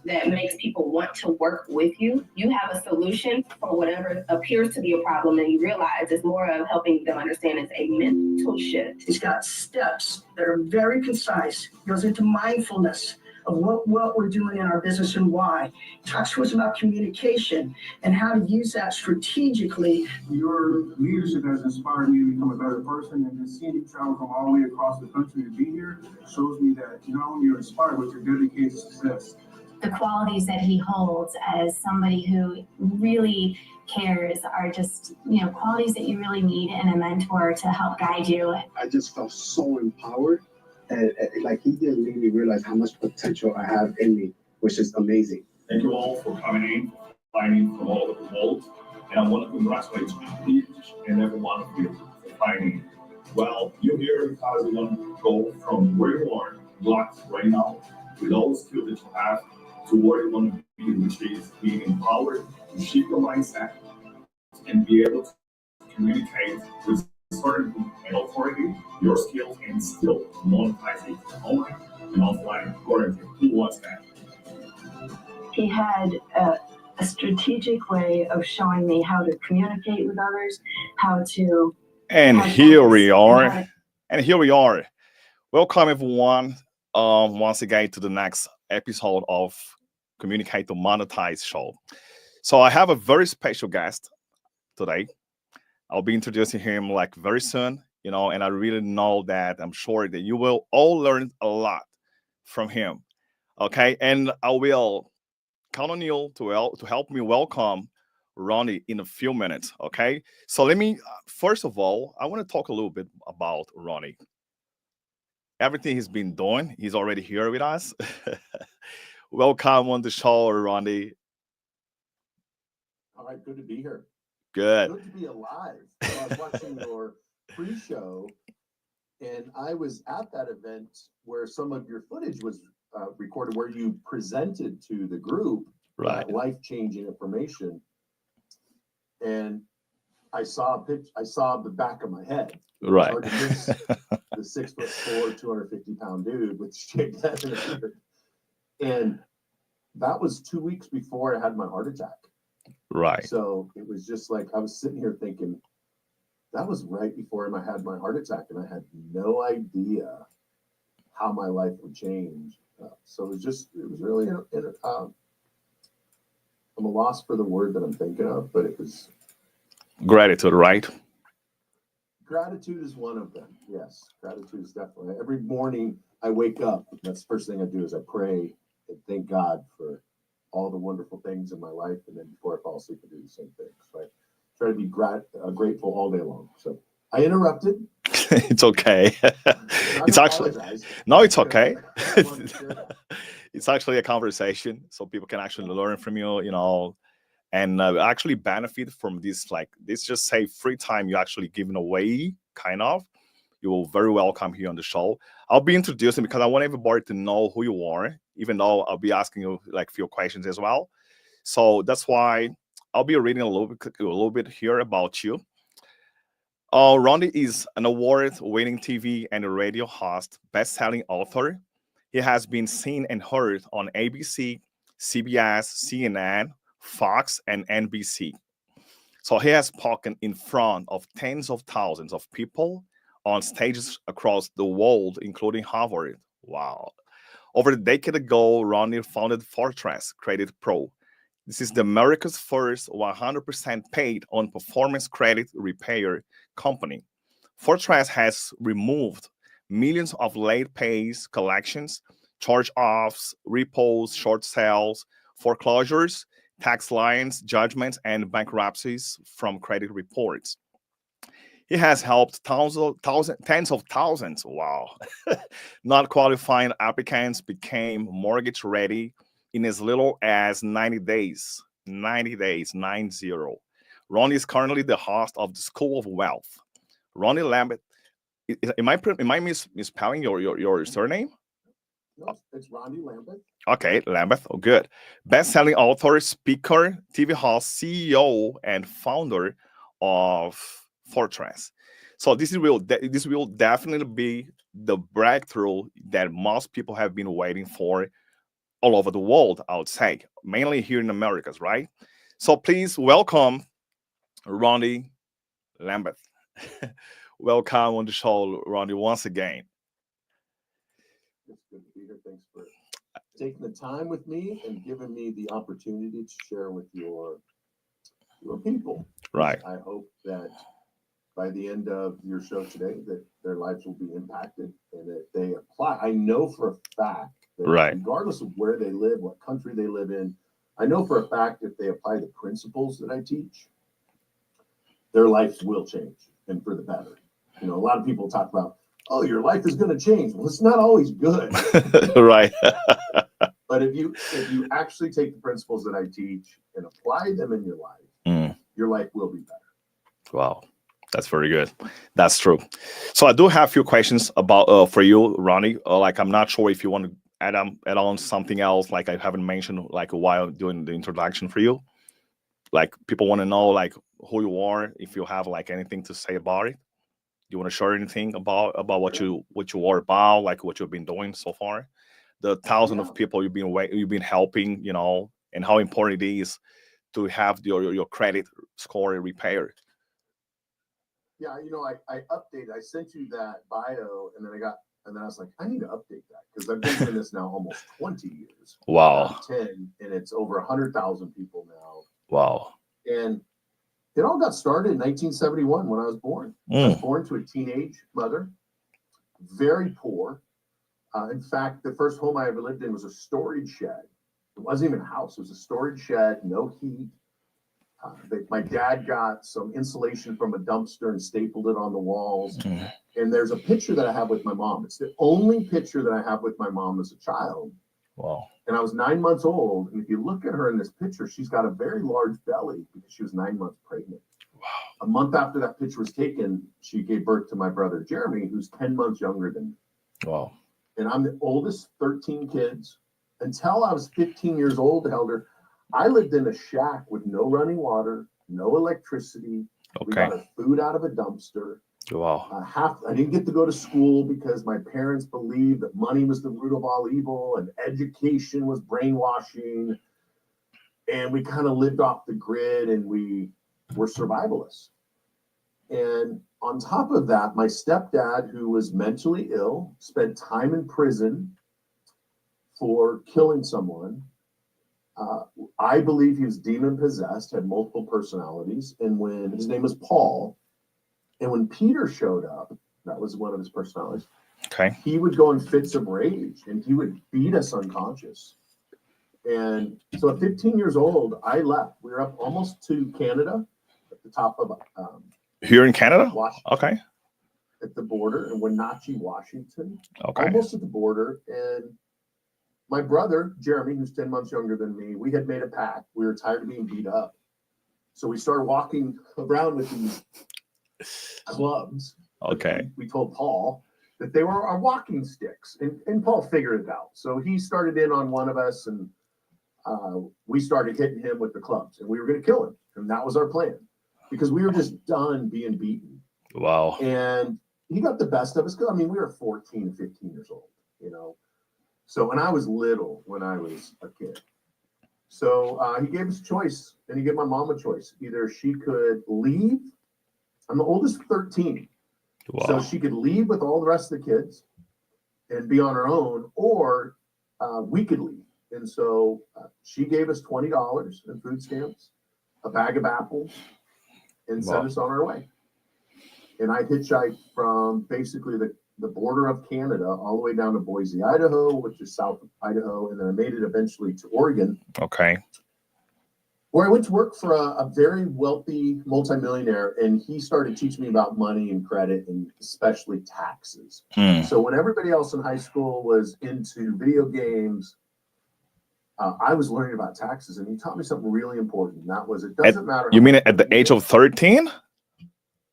that makes people want to work with you. You have a solution for whatever appears to be a problem, and you realize it's more of helping them understand it's a mental shift. He's got steps that are very concise. He goes into mindfulness of what we're doing in our business and why. He talks to us about communication and how to use that strategically. Your leadership has inspired me to become a better person, and just seeing you travel from all the way across the country to be here shows me that not only you're inspired, but you're dedicated to success. The qualities that he holds as somebody who really cares are just, qualities that you really need in a mentor to help guide you. I just felt so empowered, and like he didn't make me realize how much potential I have in me, which is amazing. Thank you all for coming in, finding from all over the world, and I want to congratulate each and every one of you for finding. Well, you're here because you want to go from where you are, blocked right now, with all the skills that you have, to where you want to be, which is being empowered to shift your mindset and be able to communicate with certainty and authority your skills and still monetize it online and offline. Who wants that? He had a strategic way of showing me how to communicate with others, how to. And here we are. Welcome everyone. Once again to the next episode of Communicate to Monetize show. So I have a very special guest today. I'll be introducing him like very soon, and I really know that I'm sure that you will all learn a lot from him. Okay, and I will count on you to help me welcome Rondi in a few minutes. Okay, so let me first of all, I want to talk a little bit about Rondi. Everything he's been doing, he's already here with us. Welcome on the show, Rondi. All right, good to be here. Good. Good to be alive. So I was watching your pre-show, and I was at that event where some of your footage was recorded, where you presented to the group life-changing information. And I saw the back of my head. Right. Hard to miss the 6'4", 250-pound dude with shaved head and a beard. And that was 2 weeks before I had my heart attack. Right. So it was just like I was sitting here thinking, that was right before I had my heart attack, and I had no idea how my life would change. So it was really, I'm a loss for the word that I'm thinking of, but it was gratitude, right? Gratitude is one of them. Yes, gratitude is definitely. Every morning I wake up, that's the first thing I do is I pray and thank God for all the wonderful things in my life, and then before I fall asleep, I do the same thing. So I try to be grateful all day long. So I interrupted. It's okay. It's actually it's okay. It's actually a conversation, so people can actually learn from you, and actually benefit from this. Like this, just say free time you actually giving away, kind of. You will very welcome here on the show. I'll be introducing because I want everybody to know who you are, even though I'll be asking you like a few questions as well. So that's why I'll be reading a little bit here about you. Rondi is an award-winning TV and radio host, best-selling author. He has been seen and heard on ABC, CBS, CNN, Fox, and NBC. So he has spoken in front of tens of thousands of people on stages across the world, including Harvard. Wow. Over a decade ago, Rondi founded Fortress Credit Pro. This is the America's first 100% paid on performance credit repair company. Fortress has removed millions of late pays, collections, charge-offs, repos, short sales, foreclosures, tax liens, judgments, and bankruptcies from credit reports. He has helped tens of thousands, not qualifying applicants became mortgage ready in as little as 90 days. 90 days. Rondi is currently the host of the School of Wealth. Rondi Lambeth. Am I misspelling your surname? No, it's Rondi Lambeth. Okay, Lambeth. Oh, good. Best-selling author, speaker, TV host, CEO, and founder of Fortress. So this will definitely be the breakthrough that most people have been waiting for all over the world, I would say, mainly here in Americas, right? So please welcome Rondi Lambeth. Welcome on the show, Rondi, once again. It's good to be here. Thanks for taking the time with me and giving me the opportunity to share with your people. Right. I hope that by the end of your show today, that their lives will be impacted and that they apply. I know for a fact that Right. regardless of where they live, what country they live in, I know for a fact if they apply the principles that I teach, their lives will change and for the better. You know, a lot of people talk about, oh, your life is going to change. Well, it's not always good. Right. But if you actually take the principles that I teach and apply them in your life, your life will be better. Wow. That's very good. That's true. So I do have a few questions about for you, Ronnie. Like, I'm not sure if you want to add on something else, like I haven't mentioned, like while doing the introduction for you. Like, people want to know like who you are, if you have like anything to say about it. You want to share anything about what you are about, like what you've been doing so far, the thousands of people you've been helping, you know, and how important it is to have your credit score repaired. Yeah, you know, I updated. I sent you that bio, and then I was like, I need to update that because I've been doing this now almost 20 years. Wow. 10, and it's over 100,000 people now. Wow. And it all got started in 1971 when I was born. I was born to a teenage mother, very poor. In fact, the first home I ever lived in was a storage shed. It wasn't even a house. It was a storage shed, no heat. My dad got some insulation from a dumpster and stapled it on the walls. And there's a picture that I have with my mom. It's the only picture that I have with my mom as a child. Wow. And I was 9 months old. And if you look at her in this picture, she's got a very large belly because she was 9 months pregnant. Wow. A month after that picture was taken, she gave birth to my brother, Jeremy, who's 10 months younger than me. Wow. And I'm the oldest, 13 kids. Until I was 15 years old, Helder, I lived in a shack with no running water, no electricity. Okay. We got our food out of a dumpster. Wow. I didn't get to go to school because my parents believed that money was the root of all evil and education was brainwashing. And we kind of lived off the grid and we were survivalists. And on top of that, my stepdad, who was mentally ill, spent time in prison for killing someone. I believe he was demon possessed, had multiple personalities. And when his name was Paul, and when Peter showed up, that was one of his personalities. Okay. He would go in fits of rage and he would beat us unconscious. And so at 15 years old, I left. We were up almost to Canada at the top of here in Canada? Washington, okay. At the border in Wenatchee, Washington. Okay. Almost at the border. And my brother, Jeremy, who's 10 months younger than me, we had made a pact. We were tired of being beat up. So we started walking around with these clubs. Okay. We told Paul that they were our walking sticks. And Paul figured it out. So he started in on one of us and we started hitting him with the clubs. And we were going to kill him. And that was our plan. Because we were just done being beaten. Wow. And he got the best of us. I mean, we were 14, 15 years old, you know. So, and I was little when I was a kid. So he gave us a choice, and he gave my mom a choice. Either she could leave. I'm the oldest of 13. Wow. So she could leave with all the rest of the kids and be on her own, or we could leave. And so she gave us $20 in food stamps, a bag of apples, and sent us on our way. And I hitchhiked from basically the border of Canada all the way down to Boise, Idaho, which is south of Idaho. And then I made it eventually to Oregon. Okay. Where I went to work for a very wealthy multimillionaire. And he started teaching me about money and credit and especially taxes. So when everybody else in high school was into video games, I was learning about taxes, and he taught me something really important. And that was, it doesn't matter. You mean at the age of 13?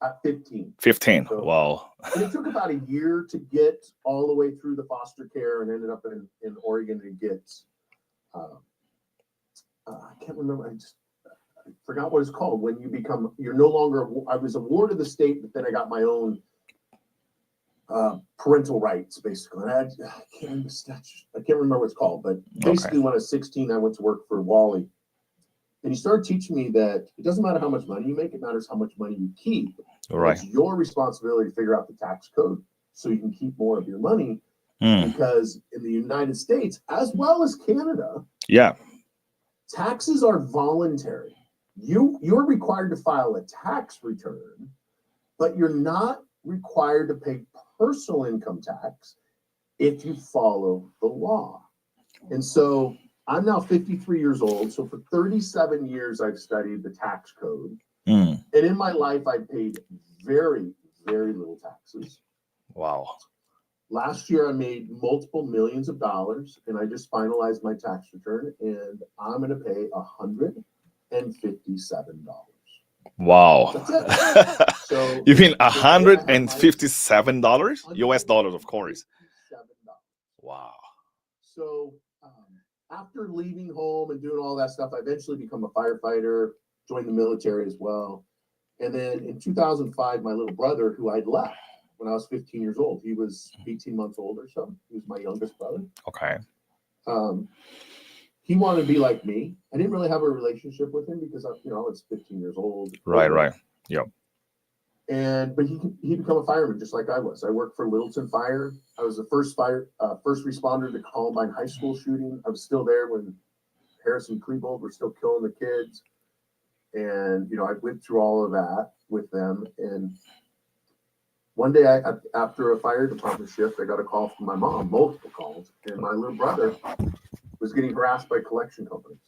At 15. 15. So wow. It took about a year to get all the way through the foster care and ended up in Oregon to get, I can't remember. I forgot what it's called. When you're no longer, I was a ward of the state, but then I got my own parental rights, basically. And I can't remember what it's called, but basically when I was 16, I went to work for Wally. And he started teaching me that it doesn't matter how much money you make, it matters how much money you keep. Right. It's your responsibility to figure out the tax code so you can keep more of your money. Because in the United States, as well as Canada, taxes are voluntary. You're required to file a tax return, but you're not required to pay personal income tax if you follow the law. And so I'm now 53 years old. So for 37 years, I've studied the tax code. And in my life, I paid very, very little taxes. Wow. Last year, I made multiple millions of dollars, and I just finalized my tax return, and I'm going to pay $157. Wow. That's it. So you mean $157? US dollars, of course. Wow. So after leaving home and doing all that stuff, I eventually become a firefighter, joined the military as well. And then in 2005, my little brother, who I'd left when I was 15 years old, he was 18 months old or so. He was my youngest brother. Okay. He wanted to be like me. I didn't really have a relationship with him because I was 15 years old. Right. Yep. But he became a fireman just like I was. I worked for Littleton Fire. I was the first responder to Columbine High School shooting. I was still there when Harris and Klebold were still killing the kids. And, I went through all of that with them. And one day after a fire department shift, I got a call from my mom, multiple calls. And my little brother was getting harassed by collection companies.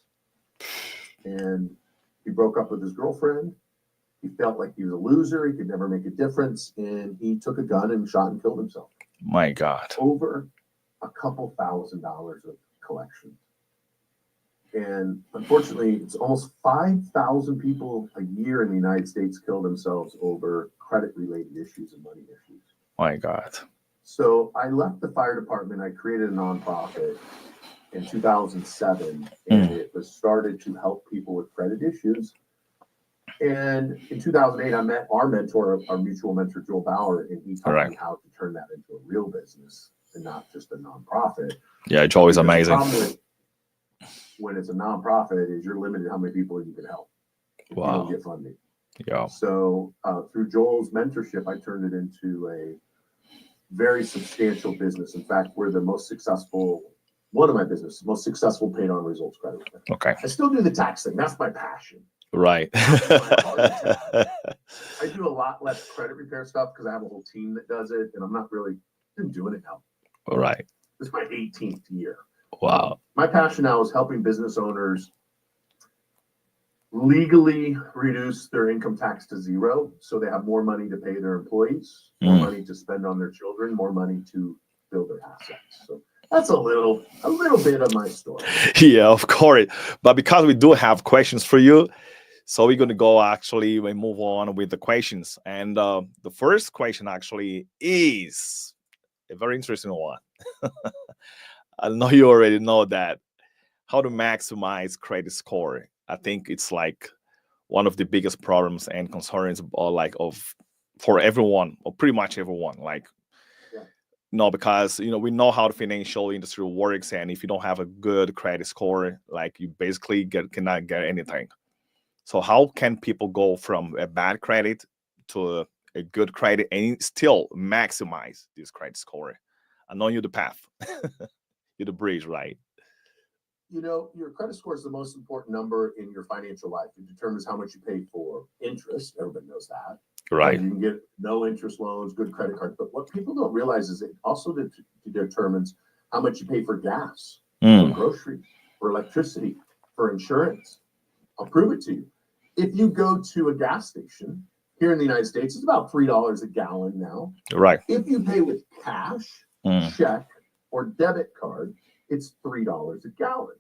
And he broke up with his girlfriend. He felt like he was a loser. He could never make a difference. And he took a gun and shot and killed himself. My God. Over a couple $1,000s of collections. And unfortunately, it's almost 5,000 people a year in the United States kill themselves over credit-related issues and money issues. My God. So I left the fire department. I created a nonprofit in 2007, and it was started to help people with credit issues. And in 2008, I met our mentor, our mutual mentor, Joel Bauer, and he taught me how to turn that into a real business and not just a nonprofit. Yeah, Joel is amazing. When it's a nonprofit, is you're limited how many people you can help. Wow. You don't get funding. Yeah. So through Joel's mentorship, I turned it into a very substantial business. In fact, we're the most successful. One of my businesses, most successful paid on results credit. Okay. I still do the tax thing. That's my passion. Right. I do a lot less credit repair stuff because I have a whole team that does it, and I'm not really doing it now. Right. This is my 18th year. Wow. My passion now is helping business owners legally reduce their income tax to zero so they have more money to pay their employees, more money to spend on their children, more money to build their assets. So that's a little bit of my story. Yeah, of course. But because we do have questions for you, so we're going to go actually and move on with the questions. And the first question actually is a very interesting one. I know you already know that. How to maximize credit score. I think it's like one of the biggest problems and concerns for everyone, or pretty much everyone. Because we know how the financial industry works, and if you don't have a good credit score, you basically cannot get anything. So how can people go from a bad credit to a good credit and still maximize this credit score? I know you're the path. You're the bridge, right? Your credit score is the most important number in your financial life. It determines how much you pay for interest. Everybody knows that. Right. You can get no interest loans, good credit cards. But what people don't realize is it also determines how much you pay for gas, for groceries, for electricity, for insurance. I'll prove it to you. If you go to a gas station here in the United States, it's about $3 a gallon now. Right. If you pay with cash, check, or debit card, it's $3 a gallon.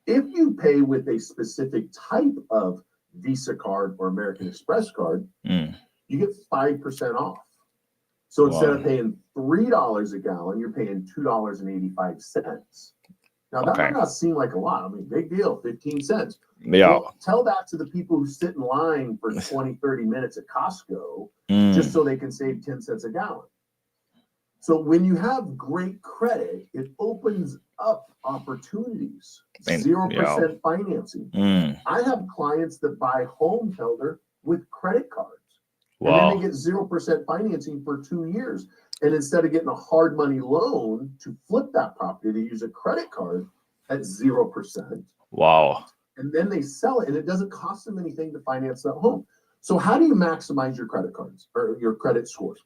If you pay with a specific type of Visa card or American Express card, you get 5% off. So instead of paying $3 a gallon, you're paying $2.85. Now that might not seem like a lot. I mean, big deal, 15 cents. Yeah. Well, tell that to the people who sit in line for 20, 30 minutes at Costco just so they can save 10 cents a gallon. So when you have great credit, it opens up opportunities. 0% financing. I have clients that buy homes, Helder, with credit cards. And then they get 0% financing for 2 years. And instead of getting a hard money loan to flip that property, they use a credit card at 0%. Wow. And then they sell it, and it doesn't cost them anything to finance that home. So how do you maximize your credit cards or your credit scores?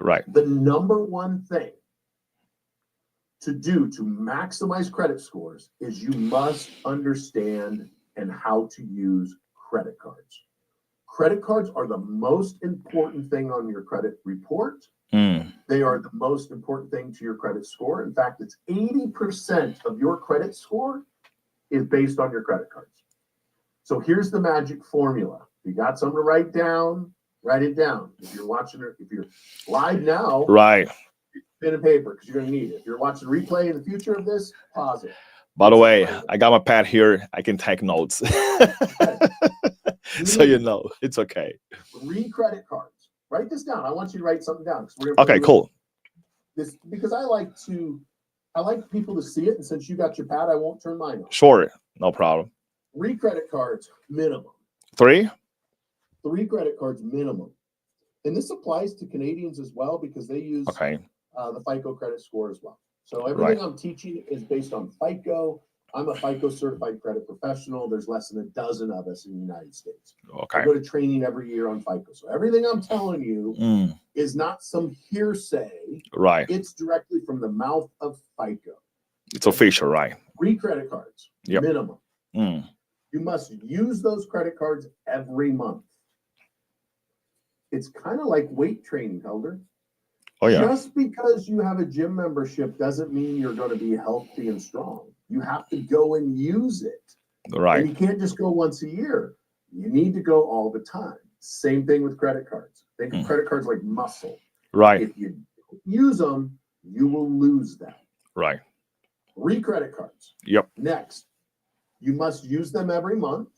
Right. The number one thing to do to maximize credit scores is you must understand and how to use credit cards. Credit cards are the most important thing on your credit report. They are the most important thing to your credit score. In fact, it's 80% of your credit score is based on your credit cards. So here's the magic formula. If you got something to write down, write it down. If you're watching it, if you're live now, Right. pen and paper, because you're going to need it. If you're watching replay in the future of this, pause it. By the way, I got my pad here. I can take notes. So you know, it's okay. 3 credit cards. Write this down. I want you to write something down. Okay, cool. This because I like people to see it, and since you got your pad, I won't turn mine on. Sure, no problem. 3 credit cards minimum. 3? 3 credit cards minimum. And this applies to Canadians as well because they use Okay. The FICO credit score as well. So everything I'm teaching is based on FICO. I'm a FICO certified credit professional. There's less than a dozen of us in the United States. Okay. I go to training every year on FICO. So everything I'm telling you is not some hearsay. Right. It's directly from the mouth of FICO. It's official, right? 3 credit cards minimum. You must use those credit cards every month. It's kind of like weight training, Helder. Oh, yeah. Just because you have a gym membership doesn't mean you're going to be healthy and strong. You have to go and use it. Right. And you can't just go once a year. You need to go all the time. Same thing with credit cards. Think of credit cards like muscle. Right. If you use them, you will lose them. Right. 3 credit cards. Yep. Next, you must use them every month.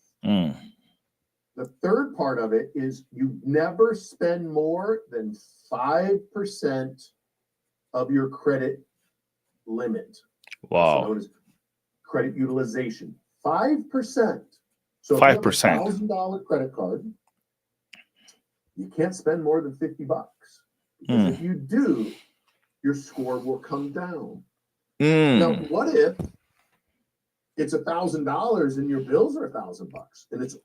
The third part of it is you never spend more than 5% of your credit limit. Wow. Known as credit utilization. 5%. So 5%. If you have a $1,000 credit card, you can't spend more than $50. Because if you do, your score will come down. Now, what if it's $1,000 and your bills are $1,000 and it's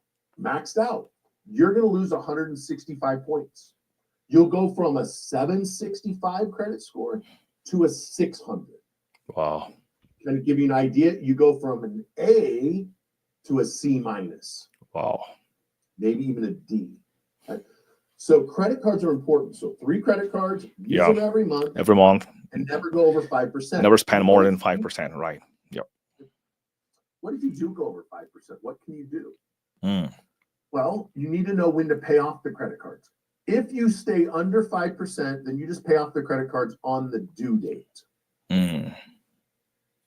maxed out? You're going to lose 165 points. You'll go from a 765 credit score to a 600. Wow. Kind of give you an idea, you go from an A to a C minus. Wow. Maybe even a D. Right? So credit cards are important. So 3 credit cards, use them every month. Every month. And never go over 5%. Never spend more than 5%. Right. Yep. What if you do go over 5%? What can you do? Well, you need to know when to pay off the credit cards. If you stay under 5%, then you just pay off the credit cards on the due date.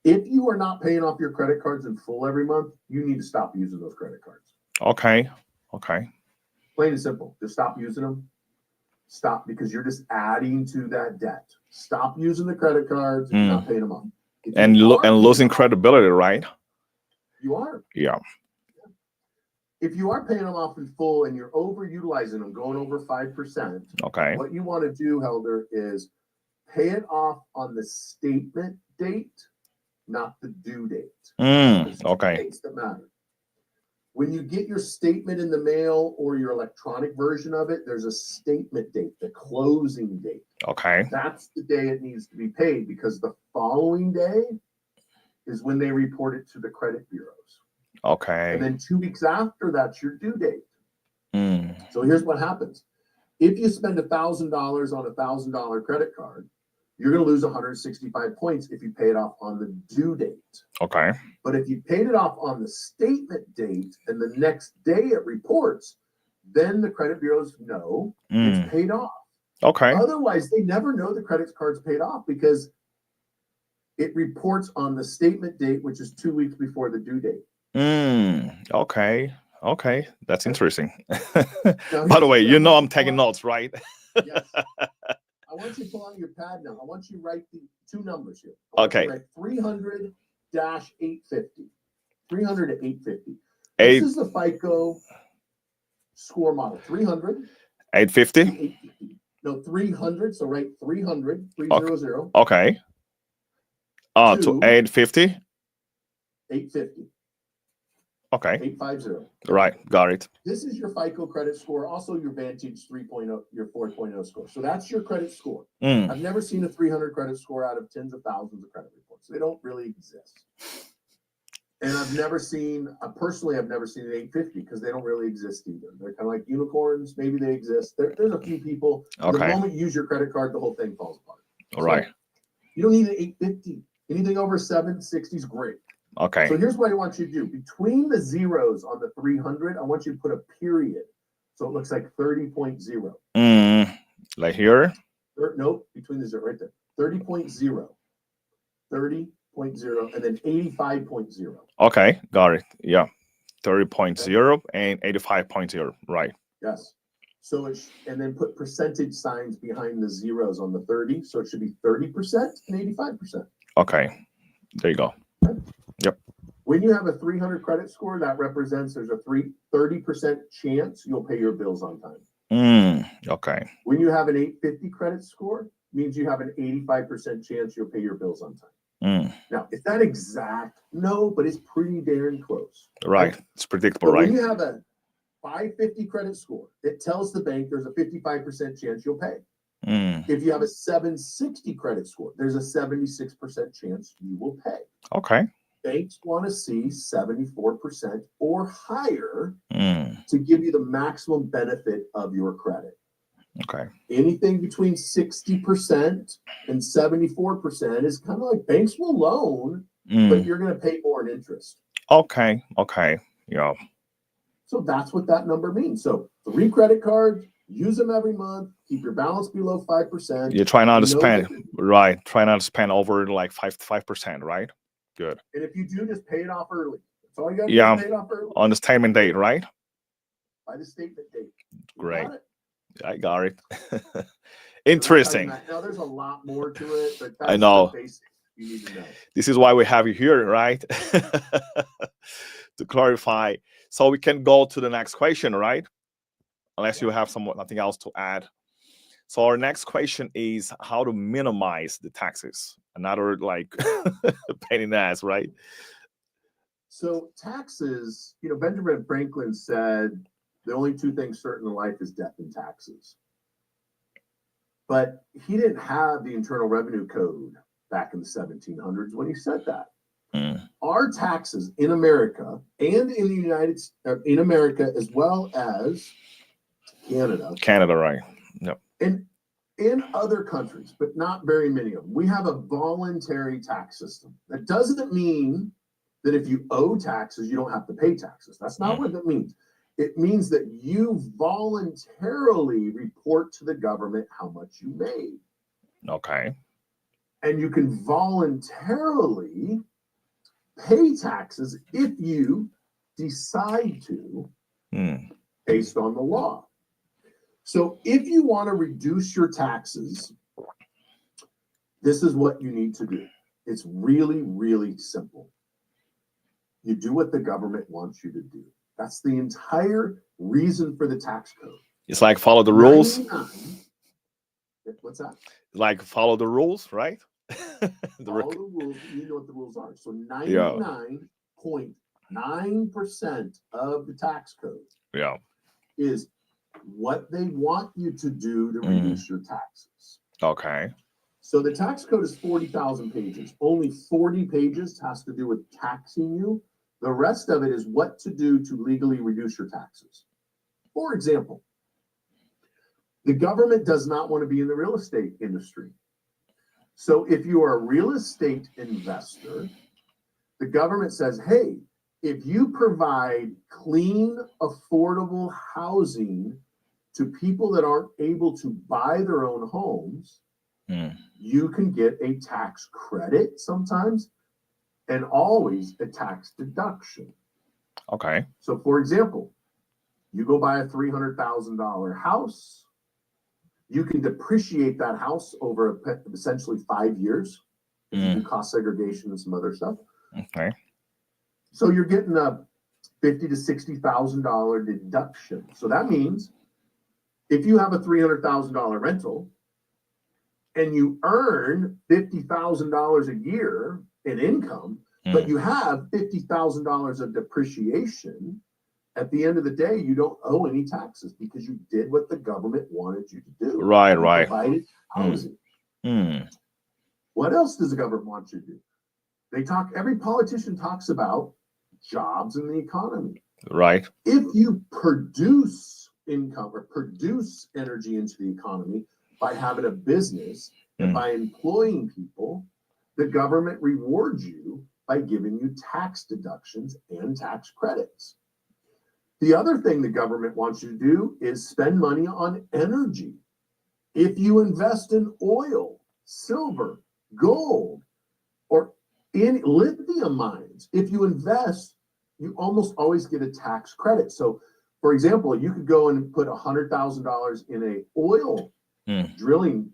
If you are not paying off your credit cards in full every month, you need to stop using those credit cards. Okay. Okay. Plain and simple. Just stop using them. Stop, because you're just adding to that debt. Stop using the credit cards and not paying them off. And losing credibility, right? You are. Yeah. If you are paying them off in full and you're overutilizing them, going over 5%, Okay. what you want to do, Helder, is pay it off on the statement date, not the due date. Okay. Dates that matter. When you get your statement in the mail or your electronic version of it, there's a statement date, the closing date. Okay. That's the day it needs to be paid, because the following day is when they report it to the credit bureaus. Okay. And then 2 weeks after, that's your due date. So here's what happens. If you spend $1,000 on a $1,000 credit card, you're going to lose 165 points if you pay it off on the due date. Okay. But if you paid it off on the statement date and the next day it reports, then the credit bureaus know it's paid off. Okay. Otherwise, they never know the credit card's paid off because it reports on the statement date, which is 2 weeks before the due date. Okay. Okay. That's interesting. By the way, I'm taking notes, right? Yes. I want you to pull out your pad now. I want you to write the two numbers here. I want you Okay. to write 300-850. 300 to 850. Eight, This is the FICO score model. 300 850. 850. No, 300. So write 300, 300. Okay. To Two. 850. 850. Okay. 850. Right. Got it. This is your FICO credit score, also your Vantage 3.0, your 4.0 score. So that's your credit score. Mm. I've never seen a 300 credit score out of tens of thousands of credit reports. They don't really exist. And I've never seen, personally, I've never seen an 850 because they don't really exist either. They're kind of like unicorns. Maybe they exist. There's a few people. Okay. The moment you use your credit card, the whole thing falls apart. All right. So you don't need an 850. Anything over 760 is great. Okay. So here's what I want you to do. Between the zeros on the 300, I want you to put a period. So it looks like 30.0. Like here. Nope, between the zero right there. 30.0. 30.0 and then 85.0. Okay. Got it. Yeah. 30.0 and 85.0. Right. Yes. So and then put percentage signs behind the zeros on the 30. So it should be 30% and 85%. Okay. There you go. Yep. When you have a 300 credit score, that represents there's a 30% chance you'll pay your bills on time. Okay. When you have an 850 credit score, means you have an 85% chance you'll pay your bills on time. Now, is that exact? No, but it's pretty darn close. Right. It's predictable, So right? when you have a 550 credit score, it tells the bank there's a 55% chance you'll pay. If you have a 760 credit score, there's a 76% chance you will pay. Okay. Banks want to see 74% or higher to give you the maximum benefit of your credit. Okay. Anything between 60% and 74% is kind of like banks will loan, but you're going to pay more in interest. Okay. Okay. Yeah. So that's what that number means. So 3 credit cards, use them every month, keep your balance below 5%. You try not to spend, right? Try not to spend over like 5%, right? Good. And if you do, just pay it off early. That's all you got to Yeah. do, pay it off early. On the statement date, right? By the statement date. Great. I got it. Interesting. Now there's a lot more to it, but that's I know. the basics you need to know. This is why we have you here, right? To clarify. So we can go to the next question, right? Unless you have nothing else to add. So our next question is how to minimize the taxes. Another like pain in the ass, right? So taxes, Benjamin Franklin said the only 2 things certain in life is death and taxes. But he didn't have the Internal Revenue Code back in the 1700s when he said that. Our taxes in America and in America as well as Canada. Canada, right? Yep. And in other countries, but not very many of them, we have a voluntary tax system. That doesn't mean that if you owe taxes, you don't have to pay taxes. That's not what it means. It means that you voluntarily report to the government how much you made. Okay. And you can voluntarily pay taxes if you decide to, based on the law. So if you want to reduce your taxes, this is what you need to do. It's really, really simple. You do what the government wants you to do. That's the entire reason for the tax code. It's like follow the rules. 99, what's that? Like follow the rules, right? Follow the rules. You know what the rules are. So 99.9% of the tax code is what they want you to do to reduce your taxes. Okay. So the tax code is 40,000 pages. Only 40 pages has to do with taxing you. The rest of it is what to do to legally reduce your taxes. For example, the government does not want to be in the real estate industry. So if you are a real estate investor, the government says, hey, if you provide clean, affordable housing to people that aren't able to buy their own homes, you can get a tax credit sometimes and always a tax deduction. Okay. So for example, you go buy a $300,000 house, You can depreciate that house over essentially 5 years. If you do cost segregation and some other stuff. Okay. So you're getting a $50,000 to $60,000 deduction. So that means if you have a $300,000 rental and you earn $50,000 a year in income, but you have $50,000 of depreciation, at the end of the day, you don't owe any taxes because you did what the government wanted you to do. Right, You right. provided housing. What else does the government want you to do? Every politician talks about jobs in the economy. Right. If you produce income or produce energy into the economy by having a business and by employing people, the government rewards you by giving you tax deductions and tax credits. The other thing the government wants you to do is spend money on energy. If you invest in oil, silver, gold, or in lithium mines, if you invest, you almost always get a tax credit. So, for example, you could go and put $100,000 in a oil drilling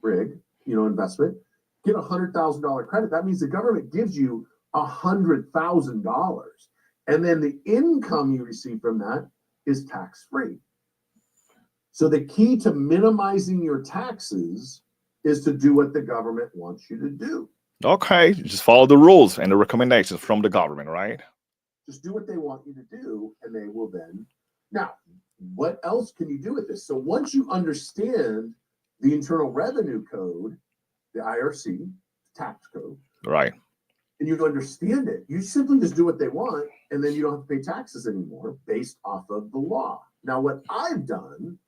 rig, investment, get $100,000 credit. That means the government gives you $100,000, and then the income you receive from that is tax-free. So the key to minimizing your taxes is to do what the government wants you to do. Okay, just follow the rules and the recommendations from the government, right? Just do what they want you to do, and they will then. Now, what else can you do with this? So once you understand the Internal Revenue Code, the IRC tax code, right, and you understand it, you simply just do what they want, and then you don't have to pay taxes anymore based off of the law. Now, what I've done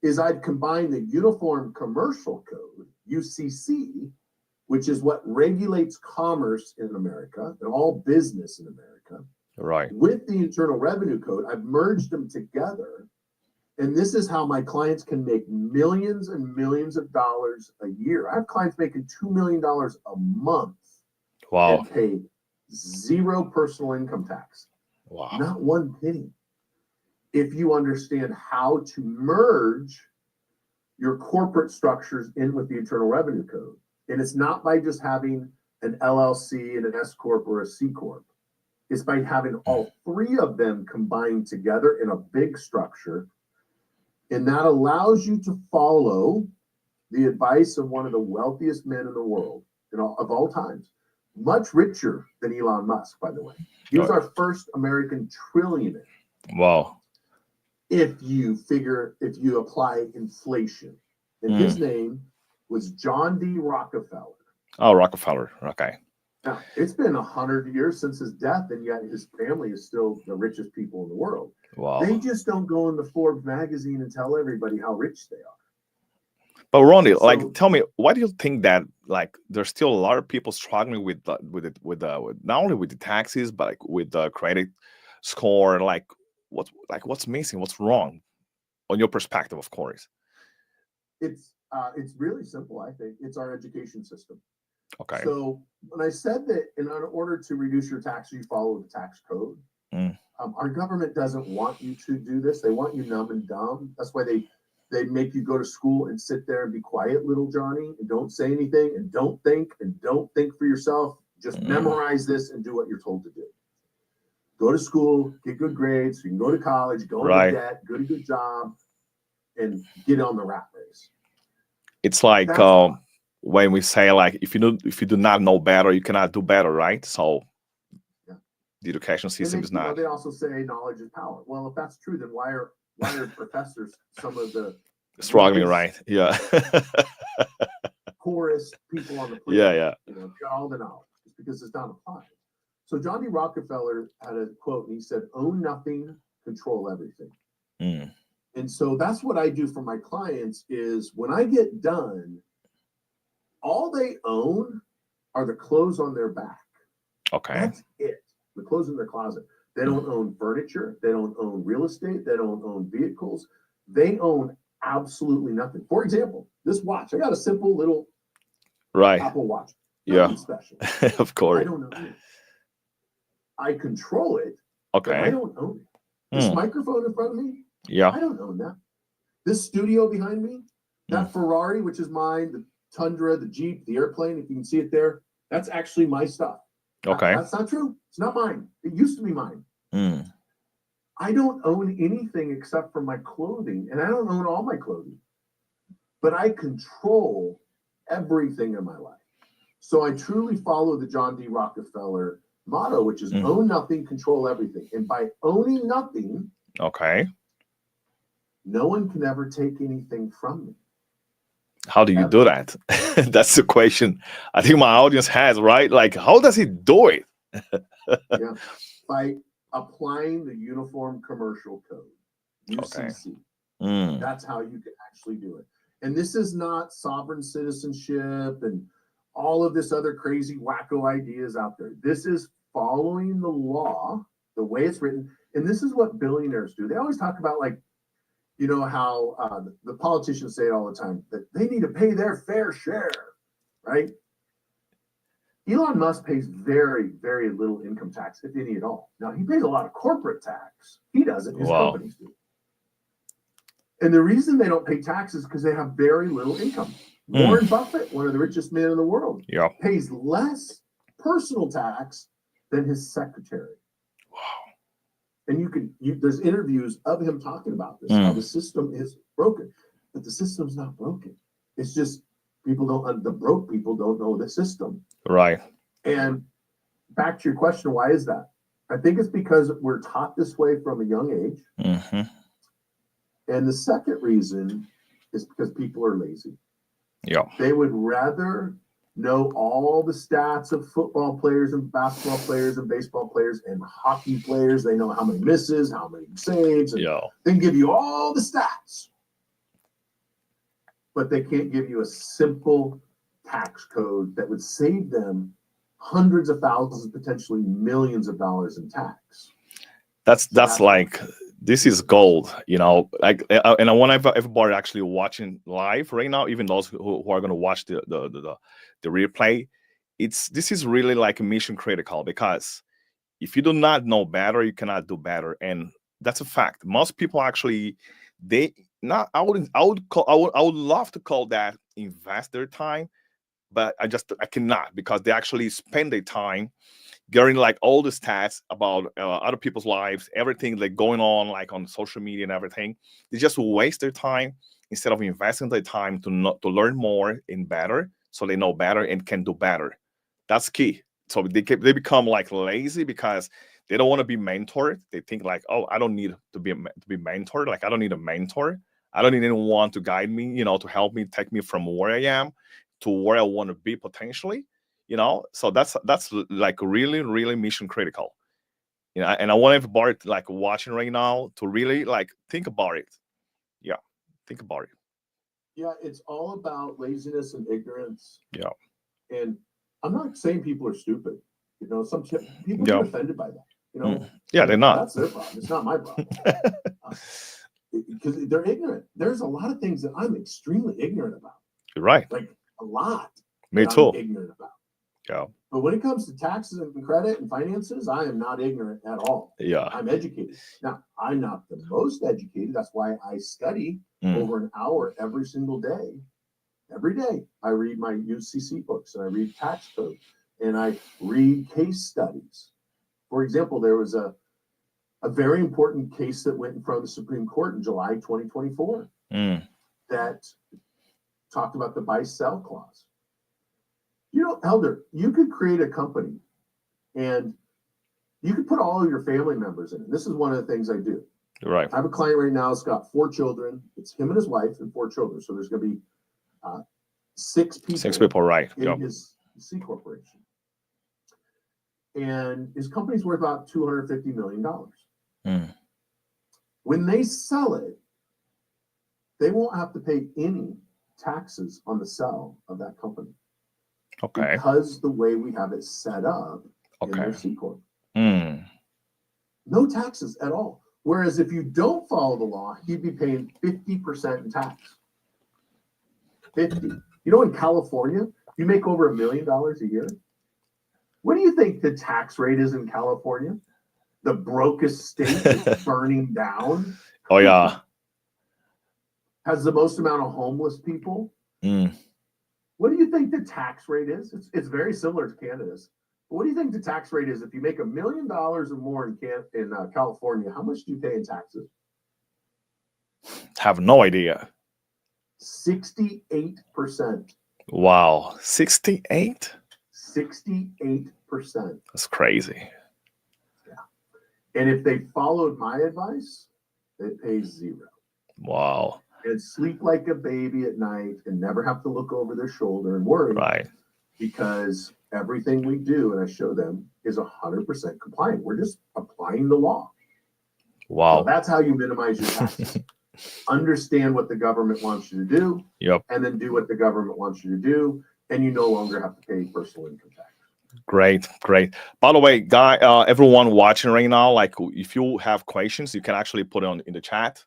is I've combined the Uniform Commercial Code, UCC, which is what regulates commerce in America and all business in America, right, with the Internal Revenue Code. I've merged them together, and this is how my clients can make millions and millions of dollars a year. I have clients making $2 million a month. Wow. And pay zero personal income tax. Wow. Not one penny. If you understand how to merge your corporate structures in with the Internal Revenue Code. And it's not by just having an LLC and an S Corp or a C Corp. It's by having all three of them combined together in a big structure. And that allows you to follow the advice of one of the wealthiest men in the world of all times. Much richer than Elon Musk, by the way. He was our first American trillionaire. Wow. If you apply inflation. And his name was John D. Rockefeller. Oh, Rockefeller. Okay. Now, it's been 100 years since his death, and yet his family is still the richest people in the world. Wow. They just don't go in the Forbes magazine and tell everybody how rich they are. But Rondi, tell me, why do you think that there's still a lot of people struggling with not only with the taxes, but with the credit score? What's missing? What's wrong, on your perspective, of course? It's really simple. I think it's our education system. Okay. So when I said that in order to reduce your taxes, you follow the tax code. Our government doesn't want you to do this. They want you numb and dumb. That's why they make you go to school and sit there and be quiet, little Johnny, and don't say anything and don't think for yourself. Just memorize this and do what you're told to do. Go to school, get good grades, so you can go to college, go into debt, get a good job, and get on the rat race. It's like when we say if you do not know better, you cannot do better, right? So the education system is not. They also say knowledge is power. Well, if that's true, then why are professors some of the struggling, right? Yeah. poorest people on the planet? Yeah. Got all the knowledge. It's because it's not applied. So John D. Rockefeller had a quote, and he said, "Own nothing, control everything." And so that's what I do for my clients is when I get done, all they own are the clothes on their back. Okay. That's it. The clothes in their closet. They don't own furniture. They don't own real estate. They don't own vehicles. They own absolutely nothing. For example, this watch. I got a simple little Apple Watch. Nothing special. Of course. I don't own it. I control it. Okay. But I don't own it. This microphone in front of me. Yeah. I don't own that. This studio behind me. That Ferrari, which is mine, the Tundra, the Jeep, the airplane, if you can see it there, that's actually my stuff. Okay. That's not true. It's not mine. It used to be mine. Mm. I don't own anything except for my clothing, and I don't own all my clothing, but I control everything in my life. So I truly follow the John D. Rockefeller motto, which is own nothing, control everything. And by owning nothing, Okay. no one can ever take anything from me. How do you do that? That's the question I think my audience has, right? Like, how does he do it? Yeah. By applying the Uniform Commercial Code, UCC. Mm. That's how you can actually do it. And this is not sovereign citizenship and all of this other crazy wacko ideas out there. This is following the law the way it's written. And this is what billionaires do. They always talk about, like, you know, how the politicians say it all the time, that they need to pay their fair share, right? Elon Musk pays very, very little income tax, if any at all. Now, he pays a lot of corporate tax. He doesn't. His companies do. And the reason they don't pay taxes is because they have very little income. Warren Buffett, one of the richest men in the world, pays less personal tax than his secretary. Wow. And there's interviews of him talking about this, how the system is broken. But the system's not broken. It's just the broke people don't know the system. Right. And back to your question, why is that? I think it's because we're taught this way from a young age. Mm-hmm. And the second reason is because people are lazy. Yeah. They would rather know all the stats of football players and basketball players and baseball players and hockey players. They know how many misses, how many saves. And they can give you all the stats. But they can't give you a simple tax code that would save them hundreds of thousands, potentially millions of dollars in tax. That's like, this is gold, you know, like, and I want everybody actually watching live right now, even those who are going to watch the replay. This is really like mission critical, because if you do not know better, you cannot do better. And that's a fact. Most people actually, I would love to call that invest their time, but I cannot, because they actually spend their time getting like all the stats about other people's lives, everything like going on like on social media and everything. They just waste their time instead of investing their time to learn more and better, so they know better and can do better. That's key. So they become like lazy because they don't want to be mentored. They think like, oh, I don't need to be mentored. Like, I don't need a mentor. I don't need anyone to guide me, you know, to help me, take me from where I am to where I want to be potentially. You know, so that's like really, really mission critical. You know, and I want everybody like watching right now to really like think about it. Yeah, think about it. Yeah, it's all about laziness and ignorance. Yeah. And I'm not saying people are stupid. You know, some people get offended by that. You know, yeah, they're not. That's their problem. It's not my problem. Because they're ignorant. There's a lot of things that I'm extremely ignorant about. You're right. Like a lot. Me too. I'm ignorant about. Yeah. But when it comes to taxes and credit and finances, I am not ignorant at all. Yeah. I'm educated. Now, I'm not the most educated. That's why I study over an hour every single day. Every day, I read my UCC books, and I read tax code, and I read case studies. For example, there was a very important case that went in front of the Supreme Court in July 2024 that talked about the buy-sell clause. You know, Elder, you could create a company and you could put all of your family members in it. This is one of the things I do. Right. I have a client right now that's got 4 children. It's him and his wife and 4 children. So there's going to be 6 people. 6 people, right. In his C corporation. And his company's worth about $250 million. When they sell it, they won't have to pay any taxes on the sale of that company. Okay. Because the way we have it set up in their C corp. No taxes at all. Whereas if you don't follow the law, he'd be paying 50% in tax. 50. You know, in California, you make over $1 million a year. What do you think the tax rate is in California? The brokest state is burning down. Oh yeah. has the most amount of homeless people. Mm. What do you think the tax rate is? It's very similar to Canada's. But what do you think the tax rate is? If you make $1 million or more in California, how much do you pay in taxes? Have no idea. 68%. Wow, 68? 68%. That's crazy. And if they followed my advice, they pay zero. Wow. And sleep like a baby at night and never have to look over their shoulder and worry. Right. Because everything we do, and I show them, is 100% compliant. We're just applying the law. Wow. So that's how you minimize your taxes. Understand what the government wants you to do. Yep. And then do what the government wants you to do. And you no longer have to pay personal income tax. Great, great. By the way, guy, everyone watching right now, like if you have questions, you can actually put it in the chat.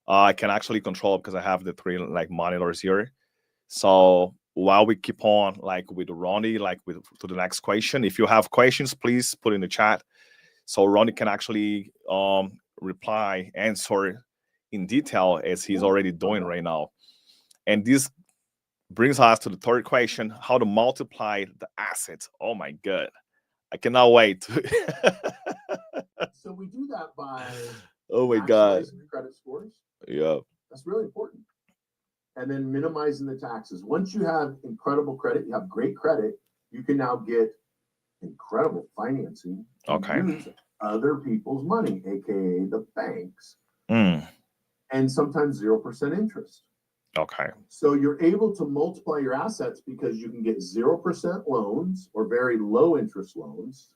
I can actually control it because I have the 3 like monitors here. So while we keep on like with Rondi, like to the next question, if you have questions, please put in the chat so Rondi can actually reply, answer in detail as he's already doing right now. And this brings us to the third question: how to multiply the assets. Oh my God, I cannot wait. So we do that by Oh my God. maximizing credit scores. Yeah. That's really important. And then minimizing the taxes. Once you have incredible credit, you have great credit, you can now get incredible financing to Okay. use other people's money, aka the banks, Mm. and sometimes 0% interest. Okay. So you're able to multiply your assets because you can get 0% loans or very low interest loans.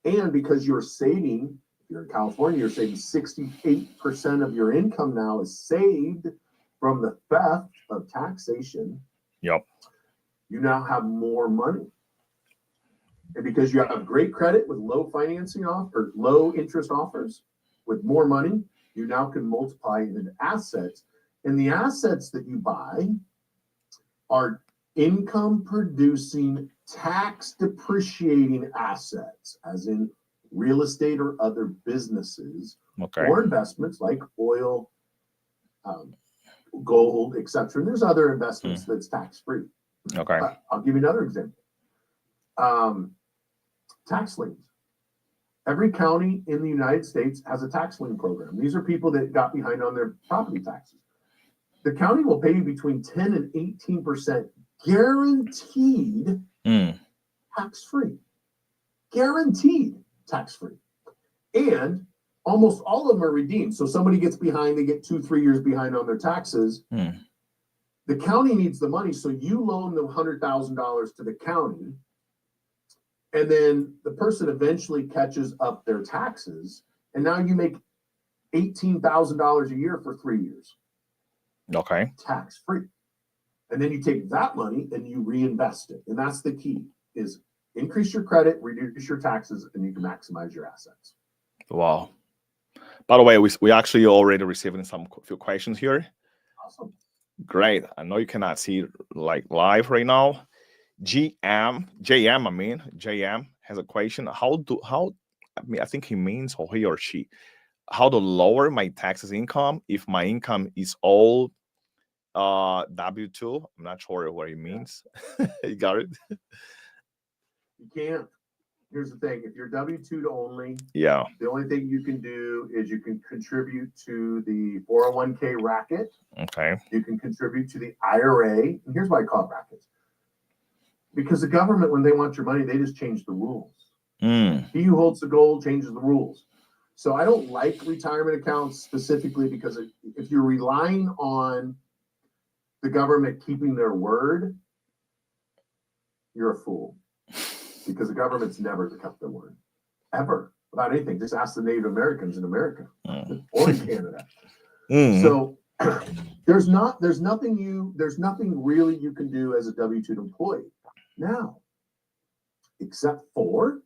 And because you're saving, if you're in California, you're saving 68% of your income now is saved from the theft of taxation. Yep. You now have more money. And because you have great credit with low financing or low interest offers with more money, you now can multiply it into assets. And the assets that you buy are income producing, tax depreciating assets, as in real estate or other businesses, Okay. or investments like oil, gold, etc. And there's other investments that's tax free. Okay. I'll give you another example. Tax liens. Every county in the United States has a tax lien program. These are people that got behind on their property taxes. The county will pay you between 10 and 18% guaranteed tax-free. Guaranteed tax-free. And almost all of them are redeemed. So somebody gets behind, they get 2-3 years behind on their taxes. The county needs the money, so you loan them $100,000 to the county, and then the person eventually catches up their taxes, and now you make $18,000 a year for 3 years. Okay. Tax-free. And then you take that money and you reinvest it. And that's the key, is increase your credit, reduce your taxes, and you can maximize your assets. Wow. By the way, we actually already receiving few questions here. Awesome. Great. I know you cannot see like live right now. JM has a question. I think he means, or he or she, how to lower my taxes income if my income is all W-2. I'm not sure what he means. You got it? You can't. Here's the thing. If you're W-2 only, yeah, the only thing you can do is you can contribute to the 401k racket. Okay. You can contribute to the IRA. And here's why I call it rackets. Because the government, when they want your money, they just change the rules. He who holds the gold changes the rules. So I don't like retirement accounts specifically because if you're relying on the government keeping their word, you're a fool. Because the government's never kept their word. Ever. About anything. Just ask the Native Americans in America. Or in Canada. So there's nothing really you can do as a W-2 employee now, except for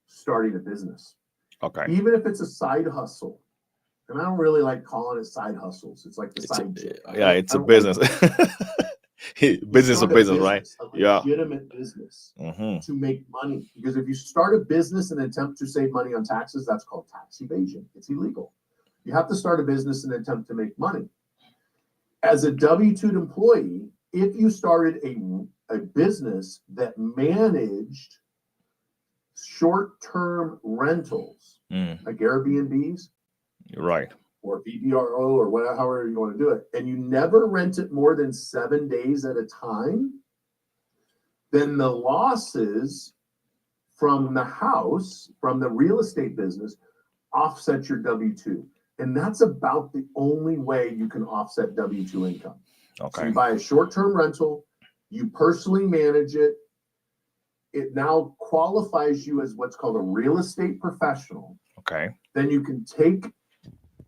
starting a business. Okay. Even if it's a side hustle. And I don't really like calling it side hustles. It's like the side chick. Yeah, it's a business. Business is business, right? A legitimate business to make money. Because if you start a business and attempt to save money on taxes, that's called tax evasion. It's illegal. You have to start a business and attempt to make money. As a W-2 employee, if you started a business that managed short-term rentals, like Airbnbs, Right. or VPRO, or whatever, however you want to do it, and you never rent it more than 7 days at a time, then the losses from the house, from the real estate business, offset your W-2. And that's about the only way you can offset W-2 income. Okay. So you buy a short-term rental, you personally manage it. It now qualifies you as what's called a real estate professional. Okay. Then you can take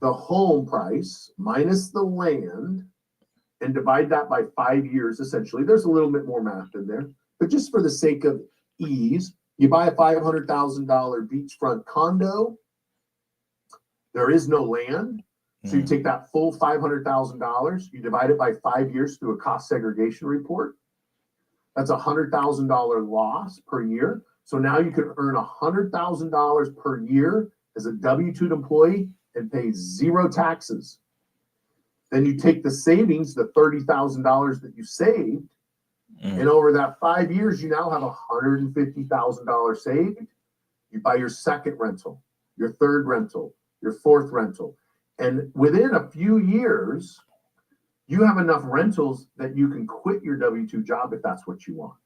the home price minus the land and divide that by 5 years, essentially. There's a little bit more math in there, but just for the sake of ease, you buy a $500,000 beachfront condo. There is no land. So you take that full $500,000, you divide it by 5 years through a cost segregation report. That's a $100,000 loss per year. So now you can earn $100,000 per year as a W-2 employee and pay 0 taxes. Then you take the savings, the $30,000 that you saved, and over that 5 years, you now have $150,000 saved. You buy your second rental, your third rental, your fourth rental. And within a few years, you have enough rentals that you can quit your W-2 job if that's what you want.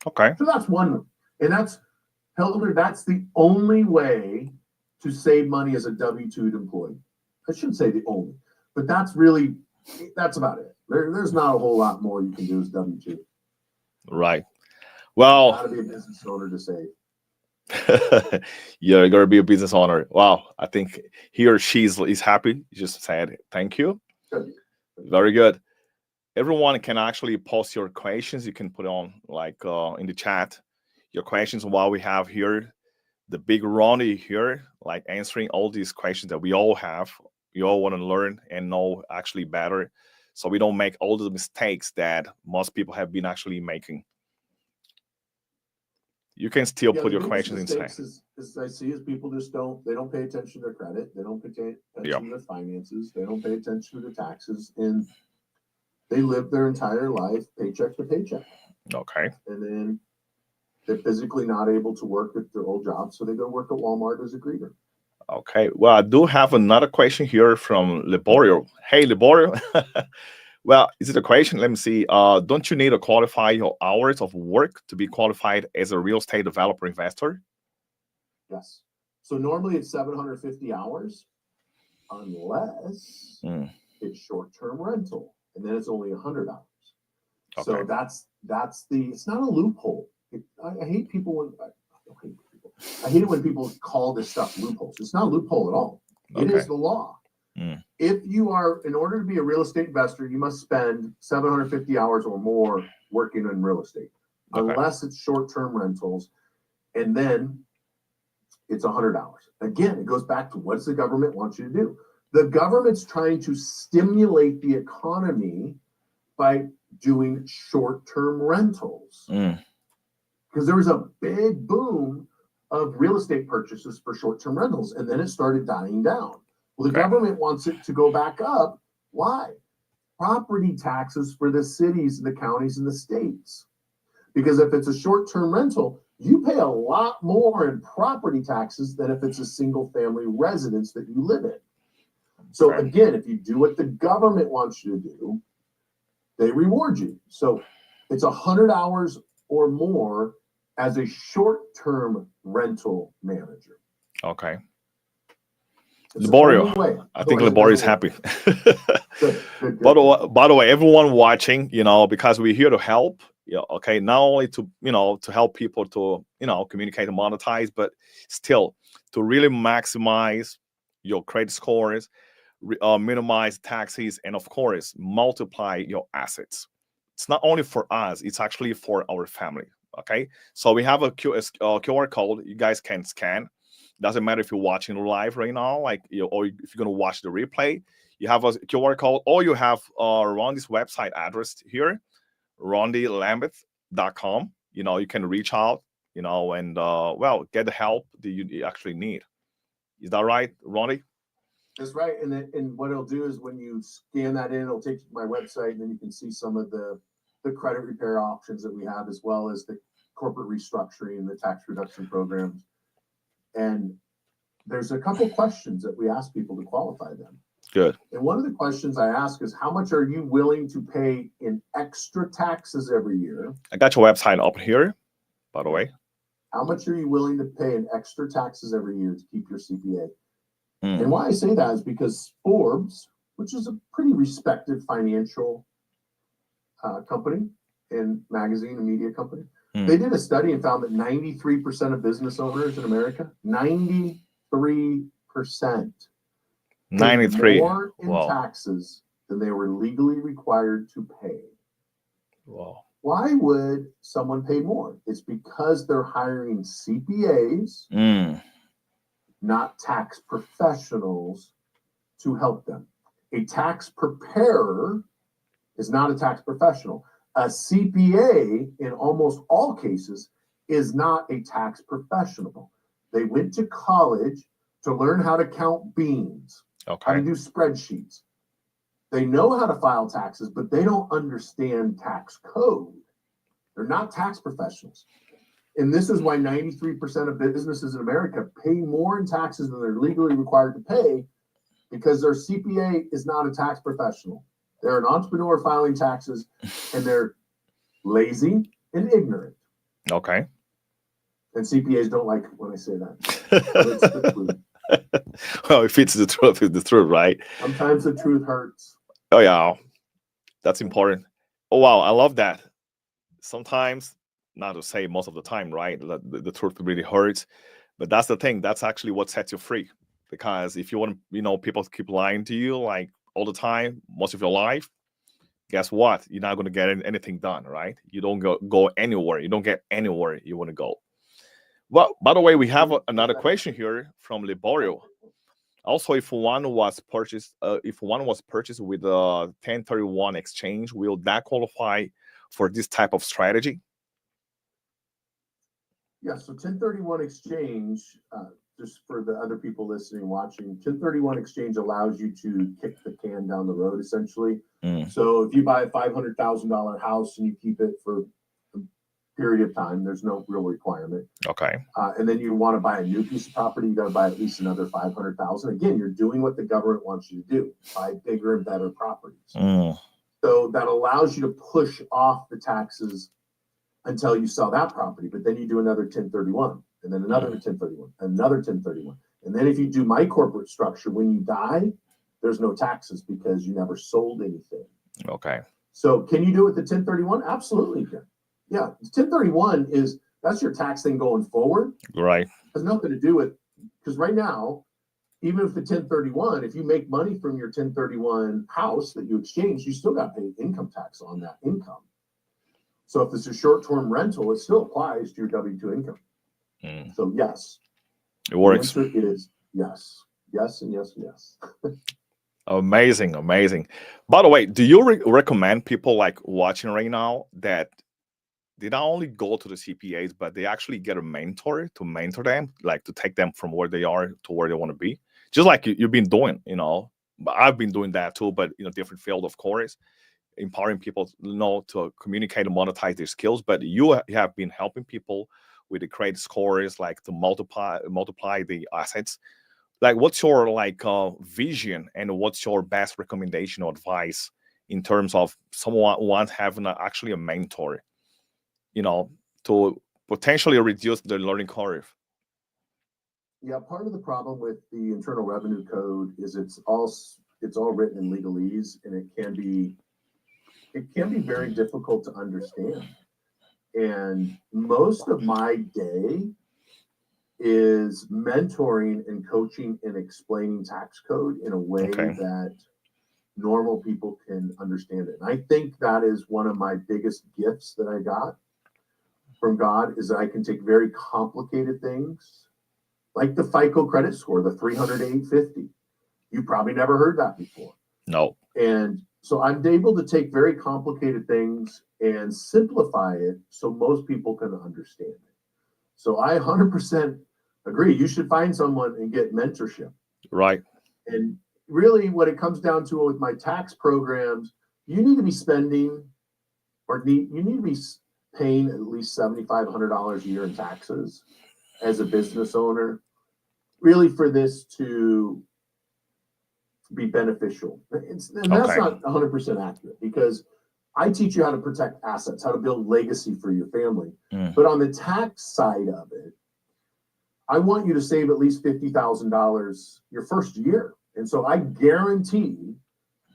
Okay. So that's one. And that's, Helder, that's the only way to save money as a W-2 employee. I shouldn't say the only, but that's about it. There's not a whole lot more you can do as W-2. Right. Well, Got to be a business owner to save. you're gonna be a business owner. Wow. I think he or she is happy. You just said thank you. Good. Very good. Everyone can actually post your questions. You can put on in the chat your questions while we have here the big Rondi here, answering all these questions that we all have. We all want to learn and know actually better, so we don't make all the mistakes that most people have been actually making. You can still put your questions in chat. As I see, is people just don't pay attention to their credit. They don't pay attention to their finances. They don't pay attention to their taxes, and they live their entire life paycheck to paycheck. Okay. And then they're physically not able to work at their old job, so they go work at Walmart as a greeter. Okay. Well, I do have another question here from Liborio. Hey, Liborio. Well, is it a question? Let me see. Don't you need to qualify your hours of work to be qualified as a real estate developer investor? Yes. So normally it's 750 hours, unless it's short-term rental, and then it's only 100 hours. Okay. So that's it's not a loophole. I hate people when I hate it when people call this stuff loopholes. It's not a loophole at all. It is the law. If you are, in order to be a real estate investor, you must spend 750 hours or more working in real estate, unless it's short-term rentals, and then it's 100 hours. Again, it goes back to what does the government want you to do? The government's trying to stimulate the economy by doing short-term rentals. Because there was a big boom of real estate purchases for short-term rentals, and then it started dying down. Well, the government wants it to go back up. Why? Property taxes for the cities, the counties, and the states. Because if it's a short-term rental, you pay a lot more in property taxes than if it's a single-family residence that you live in. So again, if you do what the government wants you to do, they reward you. So it's 100 hours or more as a short-term rental manager. Okay. It's Liborio, I think Liborio is happy. Good. By the way, everyone watching, because we're here to help. Okay, not only to help people to communicate and monetize, but still to really maximize your credit scores, minimize taxes, and of course multiply your assets. It's not only for us; it's actually for our family. Okay, so we have a QR code you guys can scan. Doesn't matter if you're watching live right now, or if you're gonna watch the replay. You have a QR code, or you have Rondi's website address here, rondilambeth.com. You can reach out, and get the help that you actually need. Is that right, Rondi? That's right. And what it'll do is when you scan that in, it'll take you to my website, and then you can see some of the credit repair options that we have, as well as the corporate restructuring and the tax reduction programs. And there's a couple questions that we ask people to qualify them. Good. And one of the questions I ask is, how much are you willing to pay in extra taxes every year? I got your website up here, by the way. How much are you willing to pay in extra taxes every year to keep your CPA? Mm. And why I say that is because Forbes, which is a pretty respected financial company and magazine and media company, they did a study and found that 93% of business owners in America, 93%, 93. more in Wow. taxes than they were legally required to pay. Wow. Why would someone pay more? It's because they're hiring CPAs, not tax professionals, to help them. A tax preparer is not a tax professional. A CPA, in almost all cases, is not a tax professional. They went to college to learn how to count beans, how to Okay. do spreadsheets. They know how to file taxes, but they don't understand tax code. They're not tax professionals. And this is why 93% of businesses in America pay more in taxes than they're legally required to pay, because their CPA is not a tax professional. They're an entrepreneur filing taxes, and they're lazy and ignorant. Okay. And CPAs don't like it when I say that. But it's the truth. Well, if it's the truth, it's the truth, right? Sometimes the truth hurts. Oh, yeah. That's important. Oh, wow. I love that. Sometimes, not to say most of the time, right? The truth really hurts. But that's the thing. That's actually what sets you free. Because if you want, people to keep lying to you like all the time, most of your life, guess what? You're not going to get anything done, right? You don't go anywhere. You don't get anywhere you want to go. Well, by the way, we have another question here from Liborio. Also, if one was purchased with a 1031 exchange, will that qualify for this type of strategy? Yeah, so 1031 exchange, just for the other people listening, watching, 1031 exchange allows you to kick the can down the road, essentially. So if you buy a $500,000 house and you keep it for a period of time, there's no real requirement. Okay. And then you want to buy a new piece of property, you got to buy at least another 500,000. Again, you're doing what the government wants you to do: buy bigger and better properties. So that allows you to push off the taxes until you sell that property. But then you do another 1031, and then another 1031, another 1031. And then if you do my corporate structure, when you die, there's no taxes because you never sold anything. Okay. So can you do it with the 1031? Absolutely, you can. Yeah, 1031 that's your tax thing going forward. Right. It has nothing to do with, because right now, even if the 1031, if you make money from your 1031 house that you exchange, you still got to pay income tax on that income. So if it's a short-term rental, it still applies to your W-2 income. So yes, it works. The answer is yes, yes, and yes, and yes. Amazing, amazing. By the way, do you recommend people like watching right now that they not only go to the CPAs, but they actually get a mentor to mentor them, like to take them from where they are to where they want to be? Just like you've been doing, I've been doing that too, but in a different field, of course, empowering people, to communicate and monetize their skills. But you have been helping people with the credit scores, like to multiply the assets. Like, what's your vision, and what's your best recommendation or advice in terms of someone having actually a mentor, to potentially reduce the learning curve? Yeah, part of the problem with the Internal Revenue Code is it's all written in legalese, and it can be very difficult to understand. And most of my day is mentoring and coaching and explaining tax code in a way that normal people can understand it. And I think that is one of my biggest gifts that I got from God, is that I can take very complicated things like the FICO credit score, the 300 to 850. You probably never heard that before. No. And so I'm able to take very complicated things and simplify it so most people can understand it. So I 100% agree. You should find someone and get mentorship. Right. And really what it comes down to with my tax programs, you need to be spending you need to be paying at least $7,500 a year in taxes as a business owner, really for this to be beneficial. And that's not 100% accurate, because I teach you how to protect assets, how to build legacy for your family. But on the tax side of it, I want you to save at least $50,000 your first year. And so I guarantee,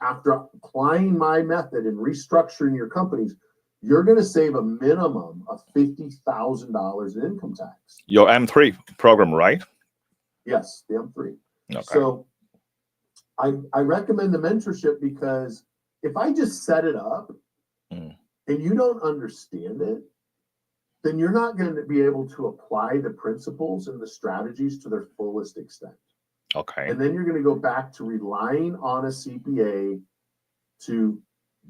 after applying my method and restructuring your companies, you're going to save a minimum of $50,000 in income tax. Your M3 program, right? Yes, the M3. Okay. So I recommend the mentorship, because if I just set it up and you don't understand it, then you're not going to be able to apply the principles and the strategies to their fullest extent. Okay. And then you're going to go back to relying on a CPA to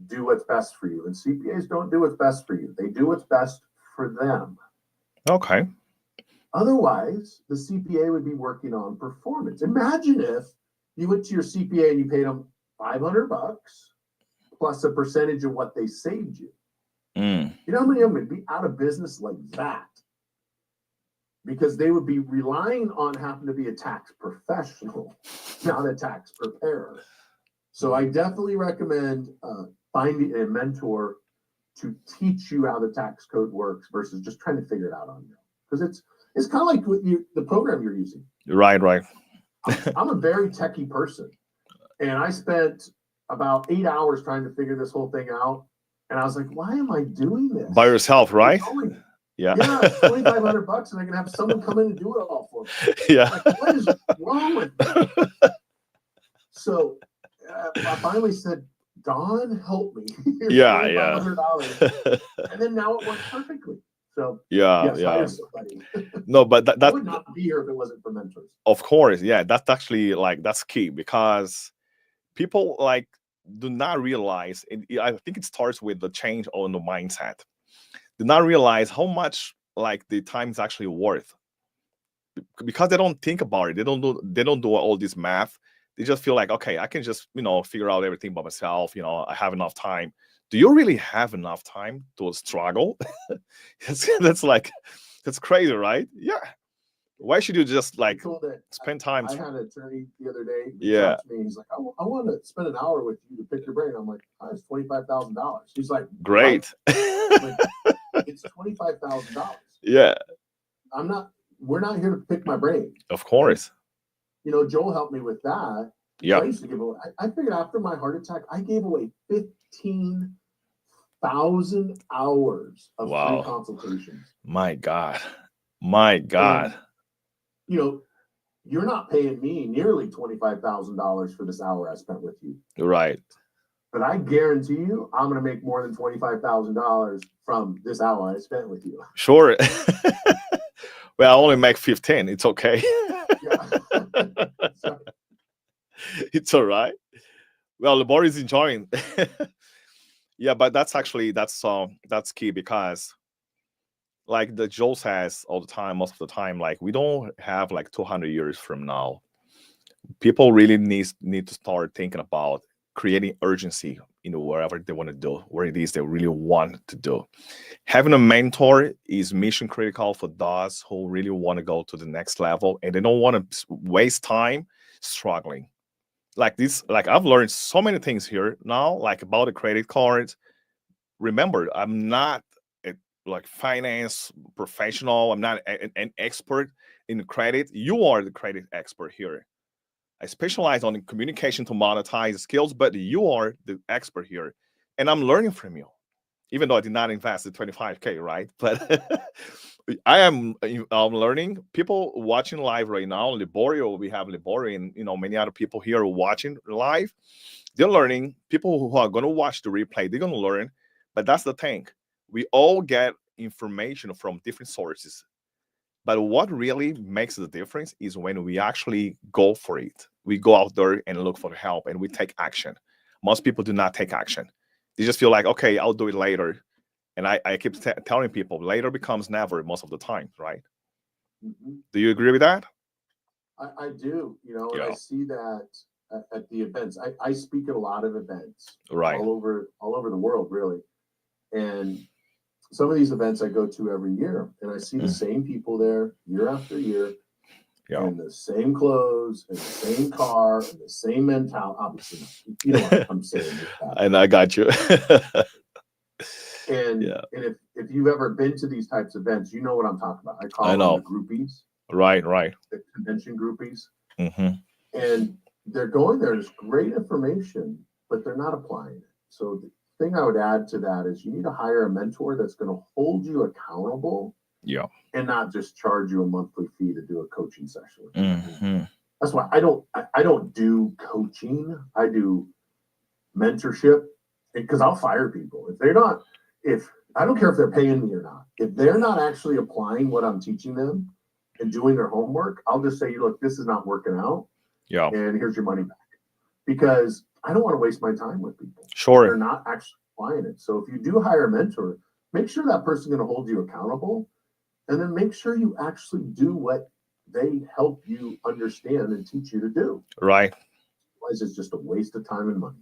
do what's best for you. And CPAs don't do what's best for you. They do what's best for them. Okay. Otherwise, the CPA would be working on performance. Imagine if you went to your CPA and you paid them $500 plus a percentage of what they saved you. You know how many of them would be out of business like that? Because they would be relying on having to be a tax professional, not a tax preparer. So I definitely recommend finding a mentor to teach you how the tax code works versus just trying to figure it out on your own. Because it's kind of like the program you're using. Right. I'm a very techie person, and I spent about 8 hours trying to figure this whole thing out. And I was like, why am I doing this? By yourself, right? Yeah, it's $2,500, and I can have someone come in and do it all for me. Yeah. Like, what is wrong with me? So I finally said, Don, help me. Here's $2,500. And then now it works perfectly. So hire somebody. No, but that I would not be here if it wasn't for mentors. Of course, yeah, that's actually that's key, because people do not realize. I think it starts with the change on the mindset. Do not realize how much the time is actually worth, because they don't think about it. They don't do all this math. They just feel like, okay, I can just figure out everything by myself. I have enough time. Do you really have enough time to struggle? That's crazy, right? Yeah. Why should you just spend time? I had an attorney the other day. Yeah. Me. He's like, I want to spend an hour with you to pick your brain. I'm like, it's $25,000. He's like, great. Like, it's $25,000. Yeah. We're not here to pick my brain. Of course. Joel helped me with that. Yeah. I used to give away. I figured after my heart attack, I gave away 15,000 hours of free consultations. My God. And, you're not paying me nearly $25,000 for this hour I spent with you. Right. But I guarantee you, I'm going to make more than $25,000 from this hour I spent with you. Sure. Well, I only make 15. It's okay. It's all right. Well, the board is enjoying. Yeah, but that's key, because the Joe says all the time, most of the time, we don't have 200 years from now. People really need to start thinking about creating urgency wherever they want to do, where it is they really want to do. Having a mentor is mission critical for those who really want to go to the next level, and they don't want to waste time struggling. I've learned so many things here now, about the credit cards. Remember, I'm not a finance professional. I'm not an expert in credit. You are the credit expert here. I specialize on communication to monetize skills, but you are the expert here, and I'm learning from you. Even though I did not invest the 25K, right? But I'm learning. People watching live right now, Liborio, we have Liborio, and many other people here watching live. They're learning. People who are going to watch the replay, they're going to learn. But that's the thing. We all get information from different sources. But what really makes the difference is when we actually go for it. We go out there and look for help, and we take action. Most people do not take action. They just feel like, okay, I'll do it later. And I keep telling people, later becomes never most of the time, right? Mm-hmm. Do you agree with that? I do, you know, and I Yeah. see that at the events. I speak at a lot of events Right. all over the world, really. And some of these events I go to every year, and I see the same people there year after year, Yeah. in the same clothes, in the same car, in the same mentality. Obviously, you know what I'm saying. With that. And I got you. And Yeah. and if you've ever been to these types of events, you know what I'm talking about. I call I them know. the groupies, Right. the convention groupies. Mm-hmm. And they're going there. There's great information, but they're not applying it. So the thing I would add to that is you need to hire a mentor that's going to hold you accountable. Yeah. And not just charge you a monthly fee to do a coaching session with you. Mm-hmm. That's why I don't do coaching. I do mentorship, because I'll fire people if they're not. If I don't care if they're paying me or not. If they're not actually applying what I'm teaching them and doing their homework, I'll just say, look, this is not working out. Yeah. And here's your money back. Because I don't want to waste my time with people. Sure. They're not actually applying it. So if you do hire a mentor, make sure that person's going to hold you accountable. And then make sure you actually do what they help you understand and teach you to do. Right. Otherwise, it's just a waste of time and money.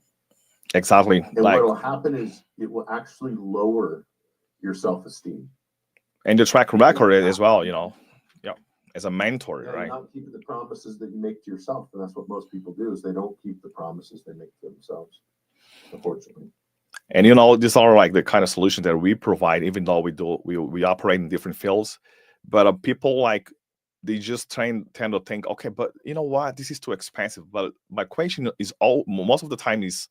Exactly. And what will happen is it will actually lower your self-esteem. And your track record as well, you know. Yeah. As a mentor, Yeah, right? you're not keeping the promises that you make to yourself. And that's what most people do, is they don't keep the promises they make to themselves, unfortunately. And you know, these are like the kind of solutions that we provide, even though we operate in different fields. But people like they just tend to think, okay, but you know what, this is too expensive. But my question is, most of the time is,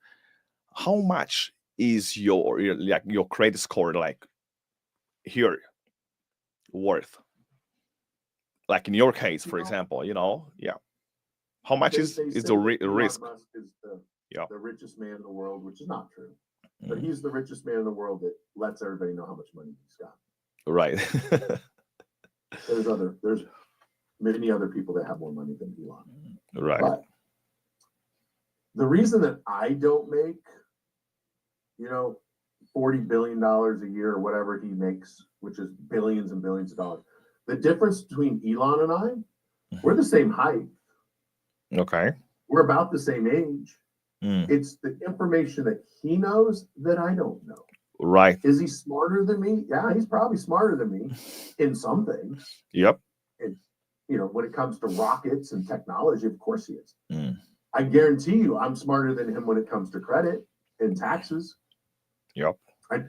how much is your credit score like here worth? Like in your case, for example, you know, yeah. How much is the risk? Musk is Yeah. the richest man in the world, which is not true. But he's the richest man in the world that lets everybody know how much money he's got. Right. There's many other people that have more money than Elon. Right. But the reason that I don't make, you know, $40 billion a year or whatever he makes, which is billions and billions of dollars, the difference between Elon and I, we're the same height. Okay. We're about the same age. It's the information that he knows that I don't know. Right. Is he smarter than me? Yeah, he's probably smarter than me in some things. Yep. And, you know, when it comes to rockets and technology, of course he is. I guarantee you I'm smarter than him when it comes to credit and taxes. Yep.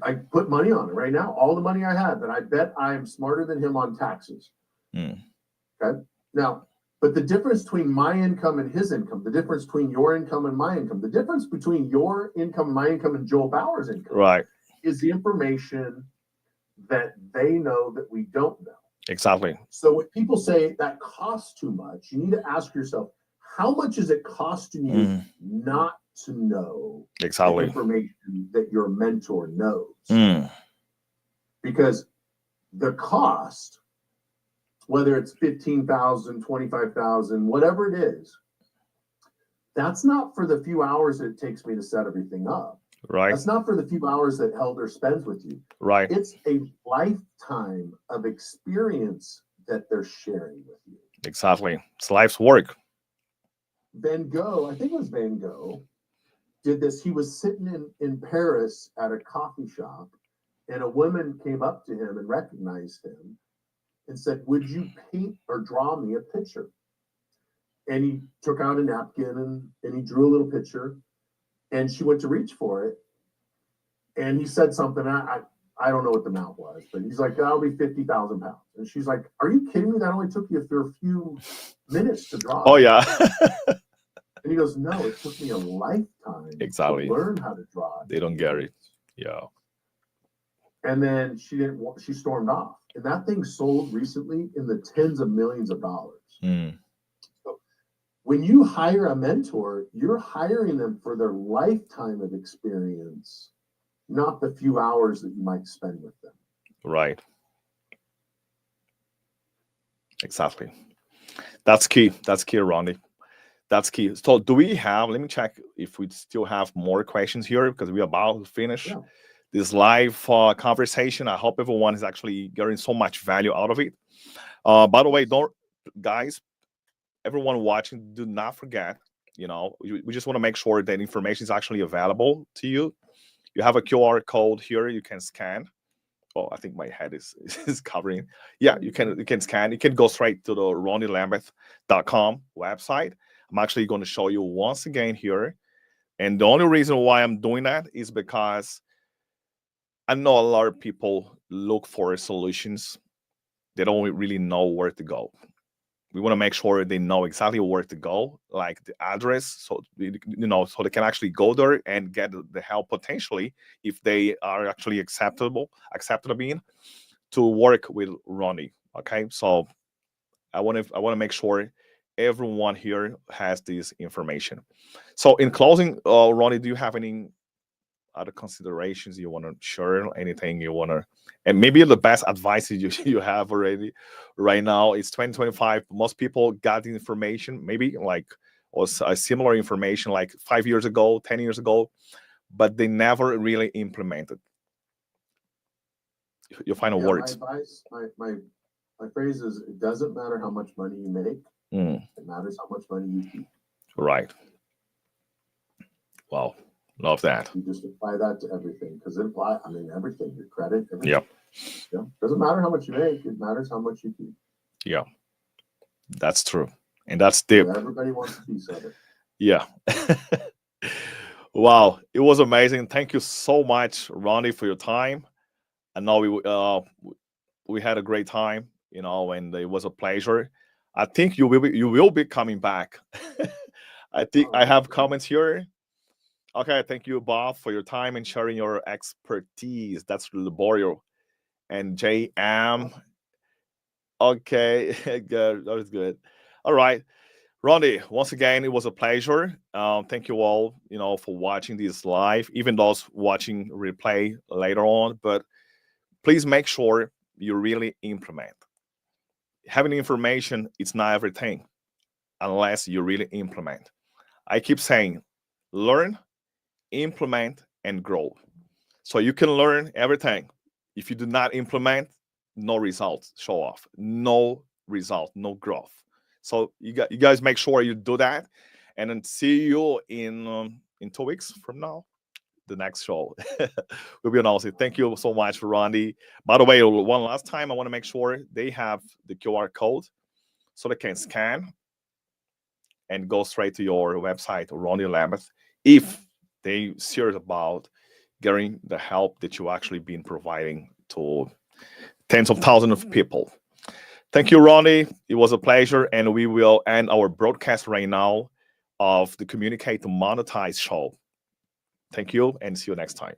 I put money on it right now. All the money I have, that I bet I'm smarter than him on taxes. Okay. Now, but the difference between my income and his income, the difference between your income and my income, the difference between your income and my income and Joel Bauer's income, right, is the information that they know that we don't know. Exactly. So when people say that costs too much, you need to ask yourself, how much is it costing you not to know exactly the information that your mentor knows? Because the cost, whether it's 15,000, 25,000, whatever it is, that's not for the few hours that it takes me to set everything up. Right. That's not for the few hours that Helder spends with you. Right. It's a lifetime of experience that they're sharing with you. Exactly. It's life's work. Van Gogh, I think it was Van Gogh, did this. He was sitting in Paris at a coffee shop, and a woman came up to him and recognized him and said, "Would you paint or draw me a picture?" And he took out a napkin and he drew a little picture, and she went to reach for it. And he said something, I don't know what the amount was, but he's like, "That'll be 50,000 pounds." And she's like, "Are you kidding me? That only took you for a few minutes to draw." Oh, yeah. And he goes, "No, it took me a lifetime exactly. to learn how to draw." They don't get it. Yeah. And then she stormed off. And that thing sold recently in the tens of millions of dollars. So when you hire a mentor, you're hiring them for their lifetime of experience, not the few hours that you might spend with them. Right. Exactly. That's key. That's key, Rondi. That's key. So do we have, let me check if we still have more questions here, because we're about to finish this live conversation. I hope everyone is actually getting so much value out of it. By the way, guys, everyone watching, do not forget, we just want to make sure that information is actually available to you. You have a QR code here you can scan. Oh, I think my head is covering. Yeah, you can scan. You can go straight to the rondilambeth.com website. I'm actually going to show you once again here. And the only reason why I'm doing that is because I know a lot of people look for solutions. They don't really know where to go. We want to make sure they know exactly where to go, like the address, so so they can actually go there and get the help potentially if they are actually acceptable to work with Rondi. Okay, so I want to make sure everyone here has this information. So in closing, Rondi, do you have any other considerations you want to share? Anything you want to, and maybe the best advice you have already right now? It's 2025. Most people got the information, maybe like or a similar information like 5 years ago, 10 years ago, but they never really implemented. Your final words. My advice, my phrase is: it doesn't matter how much money you make. It matters how much money you keep. Right. Wow. Love that. You just apply that to everything because it applies. I mean, everything, your credit, everything. Yep. Yeah. Doesn't matter how much you make. It matters how much you keep. Yeah. That's true. And that's deep. Everybody wants a piece of it. Yeah. Wow. It was amazing. Thank you so much, Rondi, for your time. I know we had a great time, and it was a pleasure. I think you will be coming back. I think I have comments here. Okay, thank you, Bob, for your time and sharing your expertise. That's laborial. And JM. Okay, good. That was good. All right. Rondi, once again, it was a pleasure. Thank you all, for watching this live, even those watching replay later on. But please make sure you really implement. Having information, it's not everything unless you really implement. I keep saying, learn, implement, and grow. So you can learn everything. If you do not implement, no results show off. No result, no growth. So you guys make sure you do that, and then see you in 2 weeks from now. The next show will be announced. Thank you so much, Rondi. By the way, one last time, I want to make sure they have the QR code so they can scan and go straight to your website, Rondi Lambeth, if they serious about getting the help that you actually been providing to tens of thousands of people. Thank you, Rondi. It was a pleasure, and we will end our broadcast right now of the Communicate to Monetize show. Thank you, and see you next time.